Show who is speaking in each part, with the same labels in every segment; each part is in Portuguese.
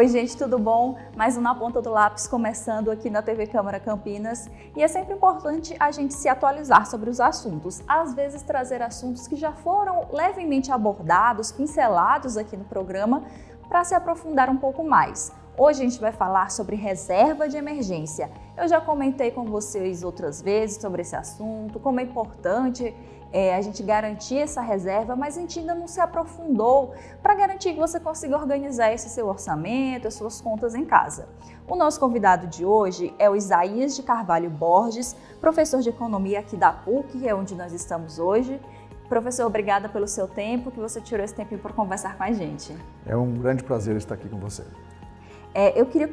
Speaker 1: Oi gente, tudo bom? Mais um Na Ponta do Lápis começando aqui na TV Câmara Campinas e é sempre importante a gente se atualizar sobre os assuntos, às vezes trazer assuntos que já foram levemente abordados, pincelados aqui no programa para se aprofundar um pouco mais. Hoje a gente vai falar sobre reserva de emergência. Eu já comentei com vocês outras vezes sobre esse assunto, como é importante a gente garantir essa reserva, mas a gente ainda não se aprofundou para garantir que você consiga organizar esse seu orçamento, as suas contas em casa. O nosso convidado de hoje é o Isaías de Carvalho Borges, professor de economia aqui da PUC, que é onde nós estamos hoje. Professor, obrigada pelo seu tempo, que você tirou esse tempinho para conversar com a gente.
Speaker 2: É um grande prazer estar aqui com você.
Speaker 1: Eu queria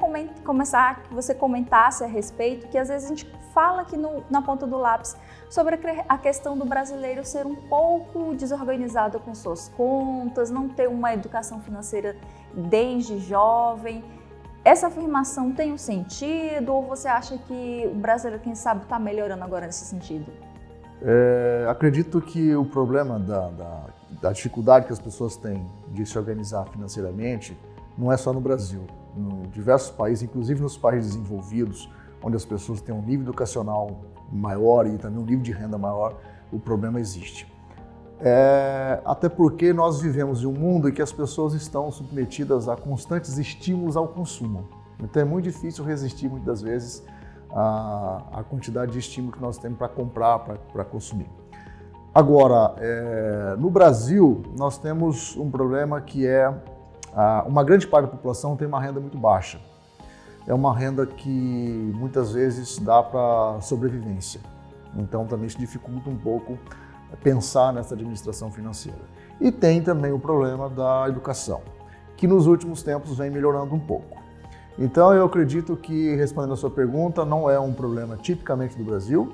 Speaker 1: começar que você comentasse a respeito, que às vezes a gente fala aqui na ponta do lápis sobre a questão do brasileiro ser um pouco desorganizado com suas contas, não ter uma educação financeira desde jovem. Essa afirmação tem um sentido ou você acha que o brasileiro, quem sabe, está melhorando agora nesse sentido?
Speaker 2: Acredito que o problema da dificuldade que as pessoas têm de se organizar financeiramente não é só no Brasil. Em diversos países, inclusive nos países desenvolvidos, onde as pessoas têm um nível educacional maior e também um nível de renda maior, o problema existe. Até porque nós vivemos em um mundo em que as pessoas estão submetidas a constantes estímulos ao consumo. Então é muito difícil resistir, muitas das vezes, à quantidade de estímulo que nós temos para comprar, para consumir. Agora, no Brasil, nós temos um problema que uma grande parte da população tem uma renda muito baixa. É uma renda que muitas vezes dá para sobrevivência. Então também isso dificulta um pouco pensar nessa administração financeira. E tem também o problema da educação, que nos últimos tempos vem melhorando um pouco. Então eu acredito que, respondendo a sua pergunta, não é um problema tipicamente do Brasil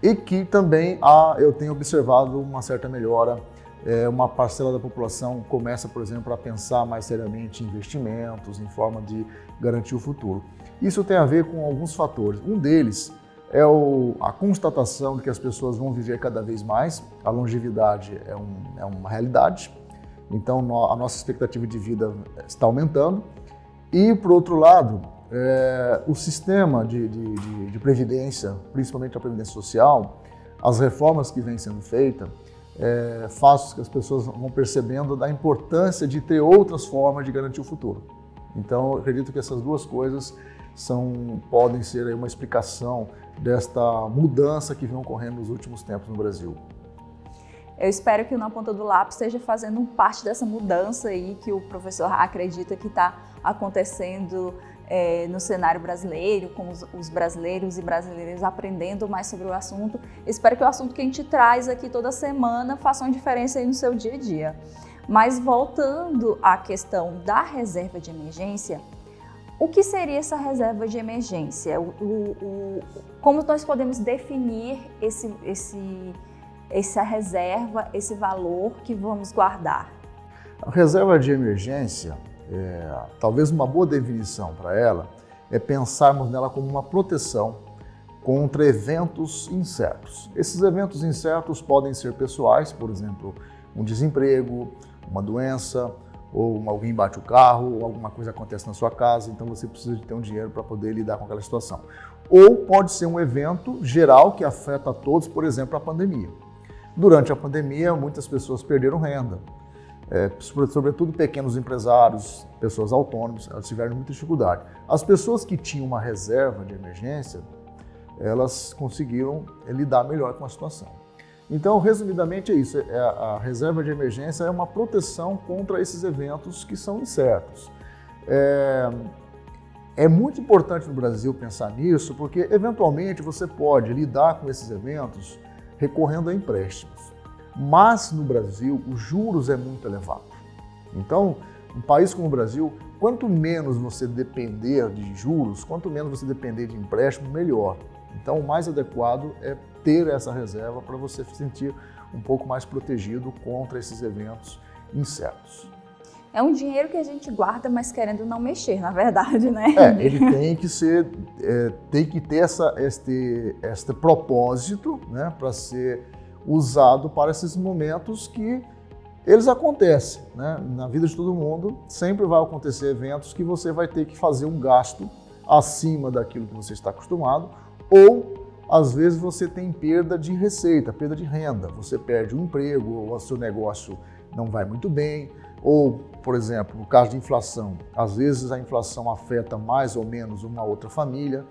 Speaker 2: e que também eu tenho observado uma certa melhora. Uma parcela da população começa, por exemplo, a pensar mais seriamente em investimentos, em forma de garantir o futuro. Isso tem a ver com alguns fatores. Um deles é a constatação de que as pessoas vão viver cada vez mais. A longevidade é uma realidade, então a nossa expectativa de vida está aumentando. E, por outro lado, o sistema de previdência, principalmente a previdência social, as reformas que vêm sendo feitas, faz com que as pessoas vão percebendo da importância de ter outras formas de garantir o futuro. Então, eu acredito que essas duas coisas podem ser aí uma explicação desta mudança que vem ocorrendo nos últimos tempos no Brasil.
Speaker 1: Eu espero que o Na Ponta do Lápis esteja fazendo parte dessa mudança aí que o professor acredita que está acontecendo no cenário brasileiro, com os brasileiros e brasileiras aprendendo mais sobre o assunto. Espero que o assunto que a gente traz aqui toda semana faça uma diferença aí no seu dia a dia. Mas voltando à questão da reserva de emergência, o que seria essa reserva de emergência? Como nós podemos definir essa reserva, esse valor que vamos guardar?
Speaker 2: A reserva de emergência, talvez uma boa definição para ela é pensarmos nela como uma proteção contra eventos incertos. Esses eventos incertos podem ser pessoais, por exemplo, um desemprego, uma doença, ou alguém bate o carro, ou alguma coisa acontece na sua casa, então você precisa de ter um dinheiro para poder lidar com aquela situação. Ou pode ser um evento geral que afeta a todos, por exemplo, a pandemia. Durante a pandemia, muitas pessoas perderam renda. Sobretudo pequenos empresários, pessoas autônomas, elas tiveram muita dificuldade. As pessoas que tinham uma reserva de emergência, elas conseguiram lidar melhor com a situação. Então, resumidamente é isso, a reserva de emergência é uma proteção contra esses eventos que são incertos. É muito importante no Brasil pensar nisso, porque eventualmente você pode lidar com esses eventos recorrendo a empréstimos. Mas no Brasil, os juros é muito elevado. Então, um país como o Brasil, quanto menos você depender de juros, quanto menos você depender de empréstimo, melhor. Então, o mais adequado é ter essa reserva para você se sentir um pouco mais protegido contra esses eventos incertos.
Speaker 1: É um dinheiro que a gente guarda, mas querendo não mexer, na verdade, né?
Speaker 2: Ele tem que ter este propósito, né, para ser usado para esses momentos que Eles acontecem, né? Na vida de todo mundo, sempre vai acontecer eventos que você vai ter que fazer um gasto acima daquilo que você está acostumado, ou às vezes você tem perda de receita, perda de renda, você perde um emprego, ou o seu negócio não vai muito bem, ou, por exemplo, no caso de inflação, às vezes a inflação afeta mais ou menos uma outra família,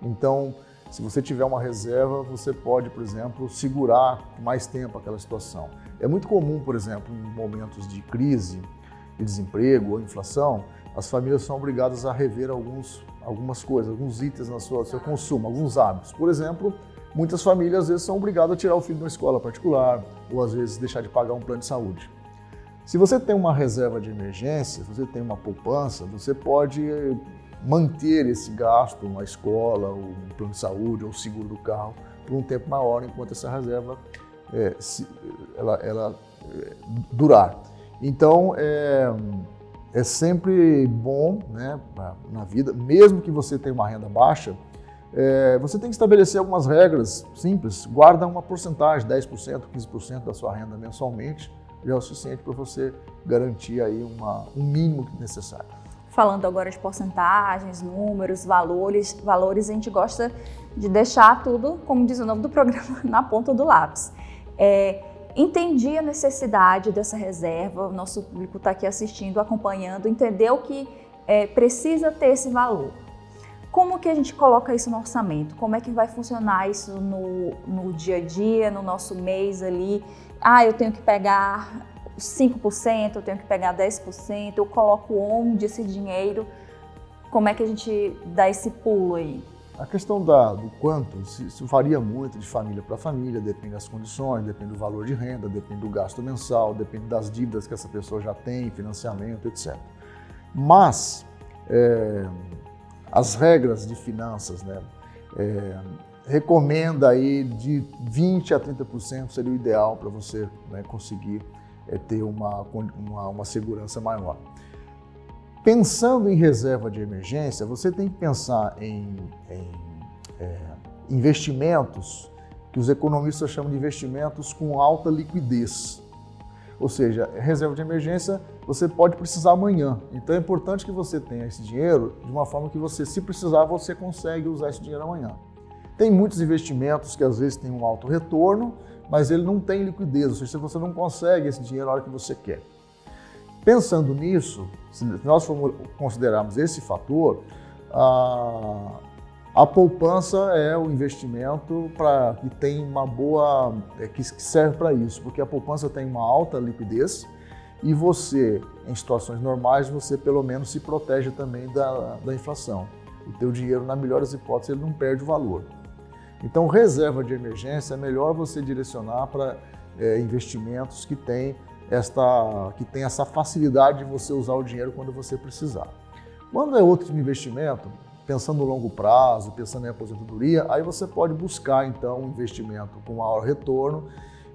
Speaker 2: então se você tiver uma reserva, você pode, por exemplo, segurar mais tempo aquela situação. É muito comum, por exemplo, em momentos de crise, de desemprego ou inflação, as famílias são obrigadas a rever algumas coisas, alguns itens no seu consumo, alguns hábitos. Por exemplo, muitas famílias às vezes são obrigadas a tirar o filho de uma escola particular ou às vezes deixar de pagar um plano de saúde. Se você tem uma reserva de emergência, se você tem uma poupança, você pode manter esse gasto, uma escola, um plano de saúde ou seguro do carro por um tempo maior enquanto essa reserva durar. Então, é sempre bom, né, na vida, mesmo que você tenha uma renda baixa, você tem que estabelecer algumas regras simples. Guarda uma porcentagem, 10%, 15% da sua renda mensalmente, já é o suficiente para você garantir aí um mínimo necessário.
Speaker 1: Falando agora de porcentagens, números, valores, a gente gosta de deixar tudo, como diz o nome do programa, na ponta do lápis. Entendi a necessidade dessa reserva, o nosso público está aqui assistindo, acompanhando, entendeu que precisa ter esse valor. Como que a gente coloca isso no orçamento? Como é que vai funcionar isso no dia a dia, no nosso mês ali? Eu tenho que pegar 5%, eu tenho que pegar 10%, eu coloco onde esse dinheiro? Como é que a gente dá esse pulo aí?
Speaker 2: A questão do quanto, isso varia muito de família para família, depende das condições, depende do valor de renda, depende do gasto mensal, depende das dívidas que essa pessoa já tem, financiamento, etc. Mas as regras de finanças, né, recomenda aí de 20% a 30% seria o ideal para você, né, conseguir ter uma segurança maior. Pensando em reserva de emergência, você tem que pensar em investimentos que os economistas chamam de investimentos com alta liquidez. Ou seja, reserva de emergência você pode precisar amanhã. Então é importante que você tenha esse dinheiro de uma forma que você, se precisar, você consegue usar esse dinheiro amanhã. Tem muitos investimentos que às vezes têm um alto retorno, mas ele não tem liquidez, ou seja, você não consegue esse dinheiro na hora que você quer. Pensando nisso, se nós considerarmos esse fator, a poupança é o investimento que tem uma boa, que serve para isso, porque a poupança tem uma alta liquidez e você, em situações normais, você pelo menos se protege também da inflação. O teu dinheiro, na melhor das hipóteses, ele não perde o valor. Então, reserva de emergência é melhor você direcionar para investimentos que tem essa facilidade de você usar o dinheiro quando você precisar. Quando é outro tipo de investimento, pensando no longo prazo, pensando em aposentadoria, aí você pode buscar então um investimento com maior retorno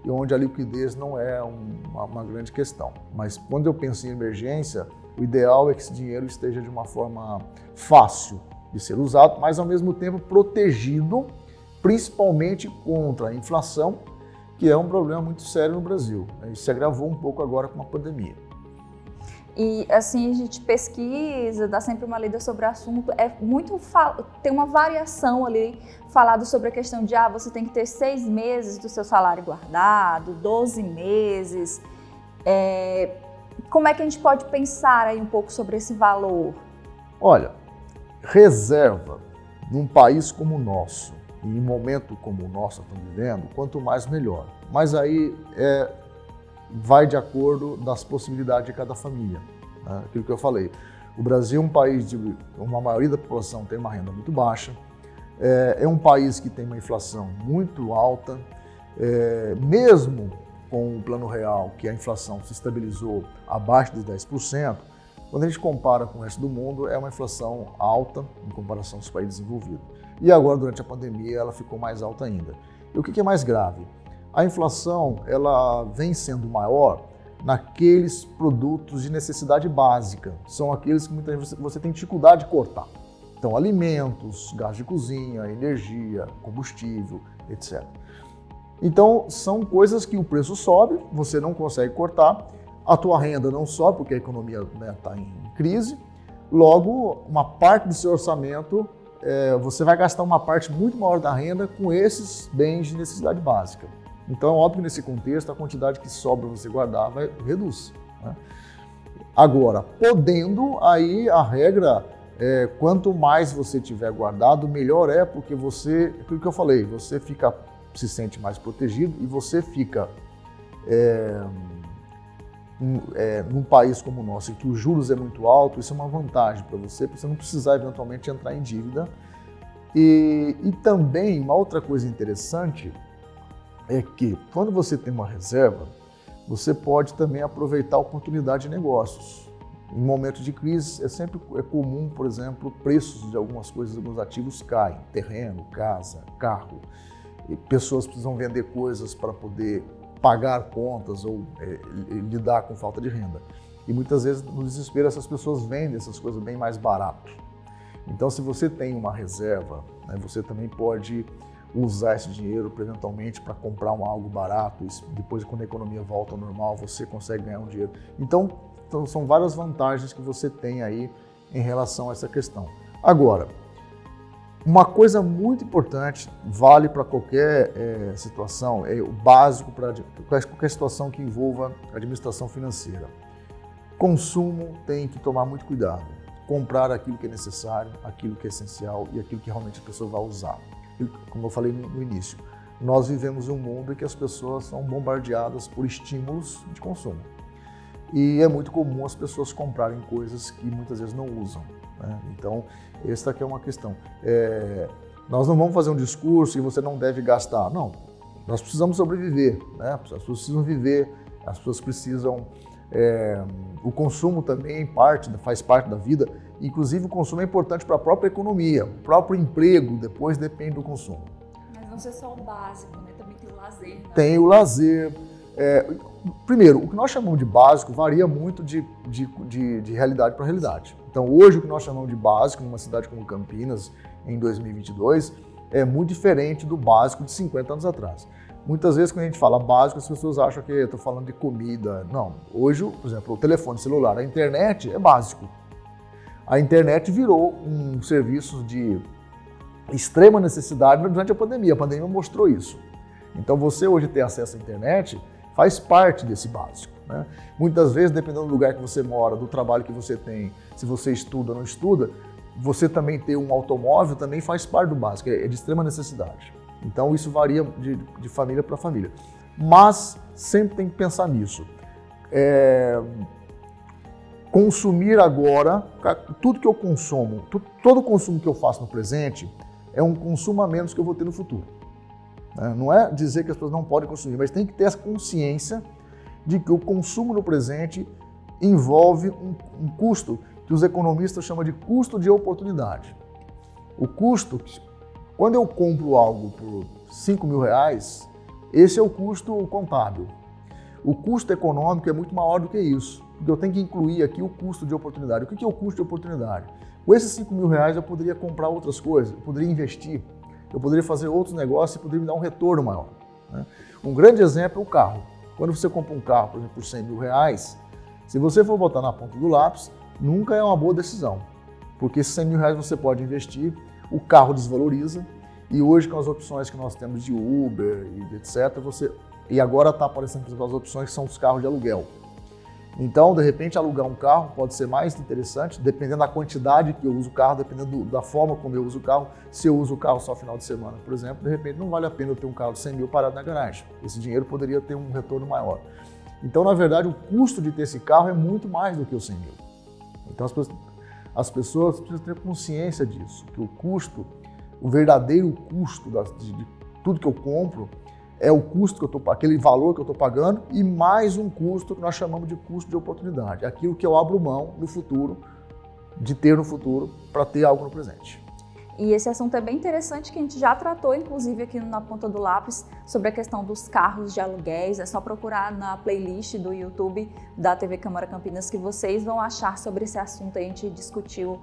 Speaker 2: e onde a liquidez não é uma grande questão. Mas quando eu penso em emergência, o ideal é que esse dinheiro esteja de uma forma fácil de ser usado, mas ao mesmo tempo protegido, principalmente contra a inflação, que é um problema muito sério no Brasil. Isso se agravou um pouco agora com a pandemia.
Speaker 1: E assim, a gente pesquisa, dá sempre uma lida sobre o assunto, tem uma variação ali, falado sobre a questão de você tem que ter 6 meses do seu salário guardado, 12 meses. Como é que a gente pode pensar aí um pouco sobre esse valor?
Speaker 2: Olha, reserva num país como o nosso, e em um momento como o nosso estamos vivendo, quanto mais melhor. Mas aí vai de acordo das possibilidades de cada família. Né? Aquilo que eu falei, o Brasil é um país de uma maioria da população tem uma renda muito baixa, é um país que tem uma inflação muito alta, mesmo com o Plano Real, que a inflação se estabilizou abaixo dos 10%, quando a gente compara com o resto do mundo, é uma inflação alta em comparação aos países desenvolvidos. E agora, durante a pandemia, ela ficou mais alta ainda. E o que é mais grave? A inflação ela vem sendo maior naqueles produtos de necessidade básica. São aqueles que muitas vezes você tem dificuldade de cortar. Então, alimentos, gás de cozinha, energia, combustível, etc. Então, são coisas que o preço sobe, você não consegue cortar, a tua renda não sobe, porque a economia está em crise, logo uma parte do seu orçamento, você vai gastar uma parte muito maior da renda com esses bens de necessidade básica. Então é óbvio que nesse contexto a quantidade que sobra você guardar reduz, né? Agora, podendo, aí a regra quanto mais você tiver guardado, melhor porque você, aquilo que eu falei, você se sente mais protegido e você fica num país como o nosso, em que os juros é muito alto, isso é uma vantagem para você não precisar eventualmente entrar em dívida. E também uma outra coisa interessante é que quando você tem uma reserva, você pode também aproveitar a oportunidade de negócios. Em momentos de crise é comum, por exemplo, preços de algumas coisas, alguns ativos caem, terreno, casa, carro, e pessoas precisam vender coisas para poder pagar contas ou lidar com falta de renda. E muitas vezes, no desespero, essas pessoas vendem essas coisas bem mais barato. Então, se você tem uma reserva, né, você também pode usar esse dinheiro eventualmente para comprar algo barato. E depois, quando a economia volta ao normal, você consegue ganhar um dinheiro. Então, são várias vantagens que você tem aí em relação a essa questão. Agora, uma coisa muito importante, vale para qualquer situação, é o básico para qualquer situação que envolva administração financeira. Consumo tem que tomar muito cuidado. Comprar aquilo que é necessário, aquilo que é essencial e aquilo que realmente a pessoa vai usar. Como eu falei no início, nós vivemos um mundo em que as pessoas são bombardeadas por estímulos de consumo. E é muito comum as pessoas comprarem coisas que muitas vezes não usam, né? Então, essa aqui é uma questão. Nós não vamos fazer um discurso que você não deve gastar. Não, nós precisamos sobreviver, né? As pessoas precisam viver, as pessoas precisam... o consumo também faz parte da vida. Inclusive, o consumo é importante para a própria economia. O próprio emprego depois depende do consumo.
Speaker 1: Mas não ser só o básico, né? Também tem o lazer. Né?
Speaker 2: Tem o lazer. Primeiro, o que nós chamamos de básico varia muito de realidade para realidade. Então, hoje, o que nós chamamos de básico numa cidade como Campinas, em 2022, é muito diferente do básico de 50 anos atrás. Muitas vezes, quando a gente fala básico, as pessoas acham que eu estou falando de comida. Não. Hoje, por exemplo, o telefone celular, a internet é básico. A internet virou um serviço de extrema necessidade durante a pandemia. A pandemia mostrou isso. Então, você hoje ter acesso à internet faz parte desse básico, né? Muitas vezes, dependendo do lugar que você mora, do trabalho que você tem, se você estuda ou não estuda, você também ter um automóvel também faz parte do básico, é de extrema necessidade. Então, isso varia de família para família. Mas sempre tem que pensar nisso. Consumir agora, tudo que eu consumo, todo o consumo que eu faço no presente é um consumo a menos que eu vou ter no futuro. Não é dizer que as pessoas não podem consumir, mas tem que ter essa consciência de que o consumo no presente envolve um custo que os economistas chamam de custo de oportunidade. O custo, quando eu compro algo por R$5.000, esse é o custo contábil. O custo econômico é muito maior do que isso, porque eu tenho que incluir aqui o custo de oportunidade. O que é o custo de oportunidade? Com esses R$5.000 eu poderia comprar outras coisas, eu poderia investir, eu poderia fazer outros negócios e poderia me dar um retorno maior, né? Um grande exemplo é o carro. Quando você compra um carro, por exemplo, por R$100.000, se você for botar na ponta do lápis, nunca é uma boa decisão, porque esses R$100.000 você pode investir, o carro desvaloriza, e hoje com as opções que nós temos de Uber e etc., e agora está aparecendo, por exemplo, as opções que são os carros de aluguel. Então, de repente, alugar um carro pode ser mais interessante, dependendo da quantidade que eu uso o carro, dependendo da forma como eu uso o carro. Se eu uso o carro só final de semana, por exemplo, de repente não vale a pena eu ter um carro de 100 mil parado na garagem. Esse dinheiro poderia ter um retorno maior. Então, na verdade, o custo de ter esse carro é muito mais do que os 100 mil. Então, as pessoas precisam ter consciência disso, que o custo, o verdadeiro custo de tudo que eu compro, é o custo que eu estou, aquele valor que eu estou pagando e mais um custo que nós chamamos de custo de oportunidade. Aquilo que eu abro mão no futuro, de ter no futuro, para ter algo no presente.
Speaker 1: E esse assunto é bem interessante, que a gente já tratou, inclusive aqui na ponta do lápis, sobre a questão dos carros de aluguéis. É só procurar na playlist do YouTube da TV Câmara Campinas que vocês vão achar sobre esse assunto. A gente discutiu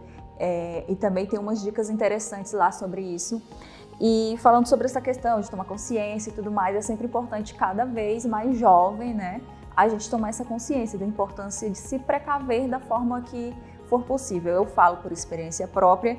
Speaker 1: e também tem umas dicas interessantes lá sobre isso. E falando sobre essa questão de tomar consciência e tudo mais, é sempre importante cada vez mais jovem, né, a gente tomar essa consciência da importância de se precaver da forma que for possível. Eu falo por experiência própria,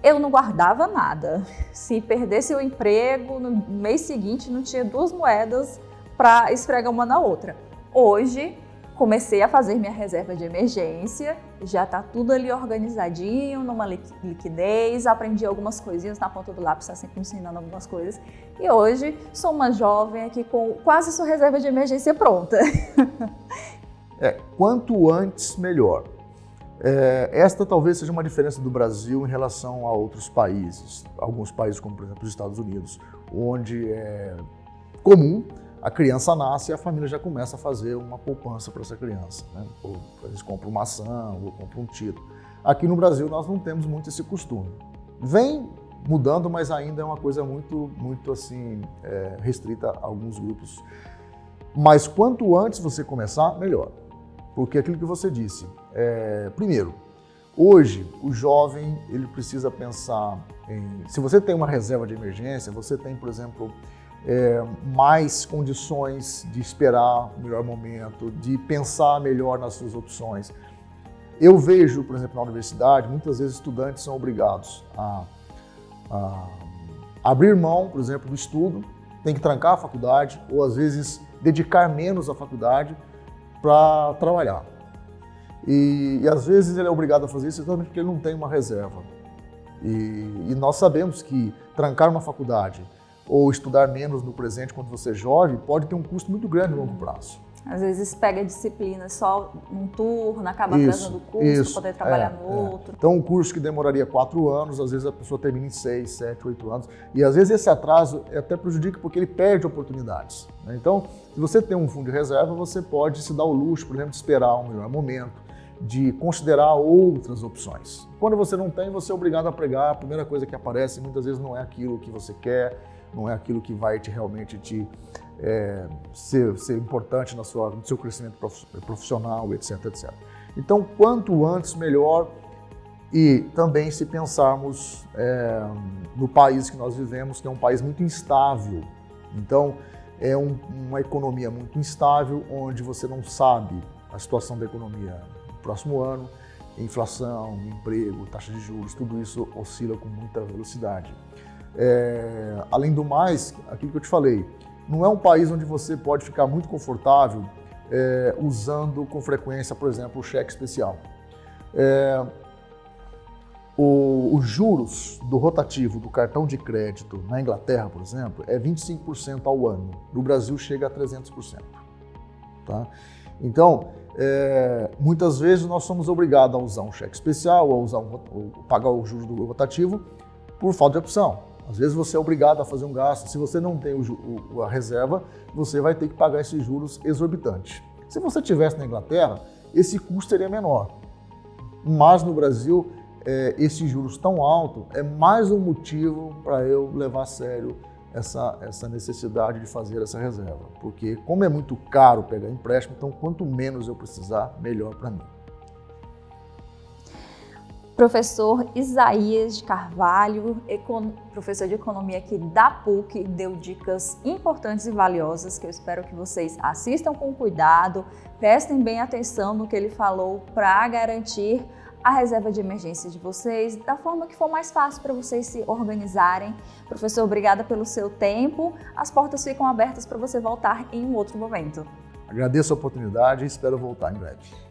Speaker 1: eu não guardava nada. Se perdesse o emprego, no mês seguinte não tinha 2 moedas para esfregar uma na outra. Hoje, comecei a fazer minha reserva de emergência, já está tudo ali organizadinho, numa liquidez, aprendi algumas coisinhas na ponta do lápis, está sempre me ensinando algumas coisas. E hoje sou uma jovem aqui com quase sua reserva de emergência pronta.
Speaker 2: Quanto antes, melhor. Esta talvez seja uma diferença do Brasil em relação a outros países, alguns países como, por exemplo, os Estados Unidos, onde é comum a criança nasce e a família já começa a fazer uma poupança para essa criança, né? Ou eles compram uma ação, ou compram um título. Aqui no Brasil nós não temos muito esse costume. Vem mudando, mas ainda é uma coisa muito assim, restrita a alguns grupos. Mas quanto antes você começar, melhor. Porque aquilo que você disse, primeiro, hoje o jovem ele precisa pensar em... Se você tem uma reserva de emergência, você tem, por exemplo, mais condições de esperar o melhor momento, de pensar melhor nas suas opções. Eu vejo, por exemplo, na universidade, muitas vezes estudantes são obrigados a abrir mão, por exemplo, do estudo, tem que trancar a faculdade, ou às vezes dedicar menos à faculdade para trabalhar. E às vezes ele é obrigado a fazer isso exatamente porque ele não tem uma reserva. E nós sabemos que trancar uma faculdade ou estudar menos no presente quando você é jovem, pode ter um custo muito grande no longo prazo.
Speaker 1: Às vezes pega disciplina só num turno, acaba atrasando o curso para poder trabalhar no outro.
Speaker 2: Então um curso que demoraria 4 anos, às vezes a pessoa termina em 6, 7, 8 anos. E às vezes esse atraso até prejudica porque ele perde oportunidades, né? Então, se você tem um fundo de reserva, você pode se dar o luxo, por exemplo, de esperar um melhor momento, de considerar outras opções. Quando você não tem, você é obrigado a pregar, a primeira coisa que aparece muitas vezes não é aquilo que você quer, não é aquilo que vai realmente ser importante no seu crescimento profissional, etc, etc. Então, quanto antes, melhor. E também se pensarmos no país que nós vivemos, que é um país muito instável. Então, é uma economia muito instável, onde você não sabe a situação da economia no próximo ano, inflação, emprego, taxa de juros, tudo isso oscila com muita velocidade. Além do mais, aquilo que eu te falei, não é um país onde você pode ficar muito confortável usando com frequência, por exemplo, o cheque especial. Os juros do rotativo do cartão de crédito na Inglaterra, por exemplo, é 25% ao ano. No Brasil chega a 300%. Tá? Então, muitas vezes nós somos obrigados a usar um cheque especial, a pagar o juros do rotativo por falta de opção. Às vezes você é obrigado a fazer um gasto. Se você não tem a reserva, você vai ter que pagar esses juros exorbitantes. Se você estivesse na Inglaterra, esse custo seria menor. Mas no Brasil, esses juros tão altos é mais um motivo para eu levar a sério essa necessidade de fazer essa reserva. Porque como é muito caro pegar empréstimo, então quanto menos eu precisar, melhor para mim.
Speaker 1: Professor Isaías de Carvalho, professor de economia aqui da PUC, deu dicas importantes e valiosas que eu espero que vocês assistam com cuidado, prestem bem atenção no que ele falou para garantir a reserva de emergência de vocês da forma que for mais fácil para vocês se organizarem. Professor, obrigada pelo seu tempo. As portas ficam abertas para você voltar em um outro momento.
Speaker 2: Agradeço a oportunidade e espero voltar em breve.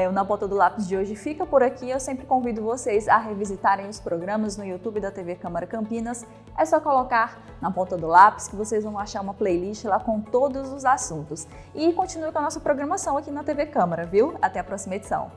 Speaker 1: O Na Ponta do Lápis de hoje fica por aqui. Eu sempre convido vocês a revisitarem os programas no YouTube da TV Câmara Campinas. É só colocar Na Ponta do Lápis que vocês vão achar uma playlist lá com todos os assuntos. E continue com a nossa programação aqui na TV Câmara, viu? Até a próxima edição.